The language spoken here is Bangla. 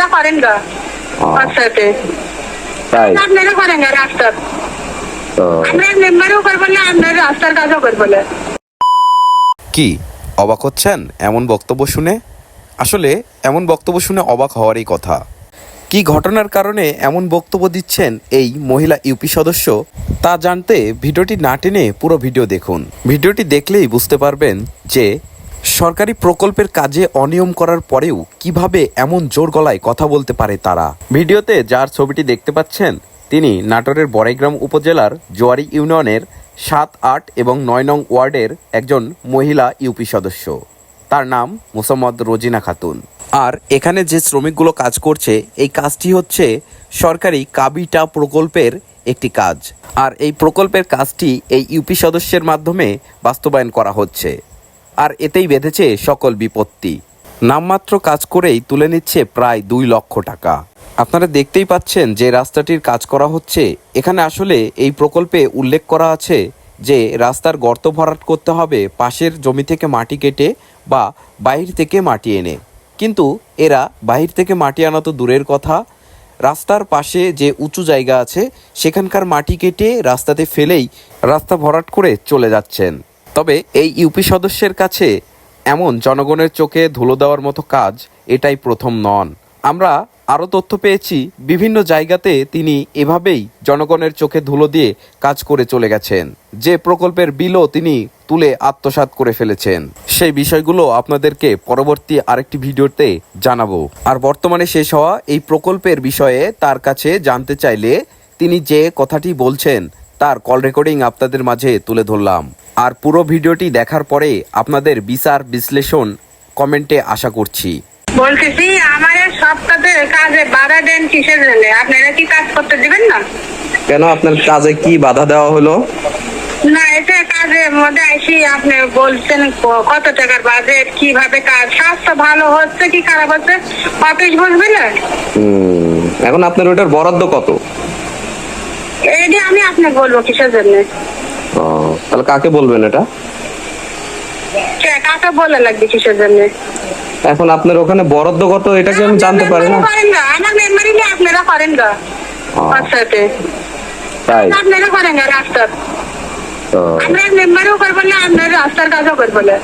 আপনারা করেন গা রাস্তাতে, তাই আপনারা করেন গা রাস্তার, তো আমরা মেম্বারও করবো না, আপনারা রাস্তার কাজও করবো না। কি অবাক হচ্ছেন এমন বক্তব্য শুনে? আসলে এমন বক্তব্য শুনে অবাক হওয়ারই কথা। কি ঘটনার কারণে এমন বক্তব্য দিচ্ছেন এই মহিলা ইউপি সদস্য, তা জানতে ভিডিওটি না টেনে পুরো ভিডিও দেখুন। ভিডিওটি দেখলেই বুঝতে পারবেন যে সরকারি প্রকল্পের কাজে অনিয়ম করার পরেও কিভাবে এমন জোর গলায় কথা বলতে পারে তারা। ভিডিওতে যার ছবিটি দেখতে পাচ্ছেন তিনি নাটোরের বড়াইগ্রাম উপজেলার জোয়ারি ইউনিয়নের ৭, ৮ এবং ৯ নং ওয়ার্ডের একজন মহিলা ইউপি সদস্য। তার নাম মোসাম্মদ রোজিনা খাতুন। আর এখানে যে শ্রমিকগুলো কাজ করছে, এই কাজটি হচ্ছে সরকারি কাবিটা প্রকল্পের একটি কাজ। আর এই প্রকল্পের কাজটি এই ইউপি সদস্যের মাধ্যমে বাস্তবায়ন করা হচ্ছে। আর এতেই বেঁধেছে সকল বিপত্তি। নামমাত্র কাজ করেই তুলে নিচ্ছে প্রায় ২ লক্ষ টাকা। আপনারা দেখতেই পাচ্ছেন যে রাস্তাটির কাজ করা হচ্ছে। এখানে আসলে এই প্রকল্পে উল্লেখ করা আছে যে রাস্তার গর্ত ভরাট করতে হবে পাশের জমি থেকে মাটি কেটে বা বাহির থেকে মাটি এনে। কিন্তু এরা বাহির থেকে মাটি আনা তো দূরের কথা, রাস্তার পাশে যে উঁচু জায়গা আছে সেখানকার মাটি কেটে রাস্তাতে ফেলেই রাস্তা ভরাট করে চলে যাচ্ছেন। তবে এই ইউপি সদস্যের কাছে এমন জনগণের চোখে ধুলো দেওয়ার মতো কাজ এটাই প্রথম নন। আমরা আরও তথ্য পেয়েছি, বিভিন্ন জায়গাতে তিনি এভাবেই জনগণের চোখে ধুলো দিয়ে কাজ করে চলে গেছেন। যে প্রকল্পের বিলও তিনি তুলে আত্মসাৎ করে ফেলেছেন। সেই বিষয়গুলো আপনাদেরকে পরবর্তী আরেকটি ভিডিওতে জানাবো। আর বর্তমানে শেষ হওয়া এই প্রকল্পের বিষয়ে তার কাছে জানতে চাইলে তিনি যে কথাটি বলছেন তার কল রেকর্ডিং আপনাদের মাঝে তুলে ধরলাম। আর পুরো ভিডিওটি দেখার পরে আপনাদের বিচার বিশ্লেষণ কমেন্টে আশা করছি। বলতেছি আমার সব কাজে বাধা দেন কিসের জন্য? আপনারা কি কাজ করতে দিবেন না? কেন আপনার কাজে কি বাধা দেওয়া হলো? না, এটা কাজের মধ্যে আইসি আপনি বলছেন কত টাকার বাজেট, কিভাবে কাজ, স্বাস্থ্য ভালো হচ্ছে কি খারাপ হচ্ছে অফিস বুঝবে না। এখন আপনার ওটার বরাদ্দ কত? এইটা আমি আপনাকে বলবো কিসের জন্য? তাহলে কাকে বলবেন এটা? কাকে বলে লাগবে কিসের জন্য? এখন আপনার ওখানে বরাদ্দ কত এটা কি আমি জানতে পারি না? আমার মেম্বারই আপনারা করেন গা রাস্তাতে, তাই আপনারা করেন গা রাস্তার, আমরা মেম্বারও করবো না, আপনারা রাস্তার কাজও করবো না।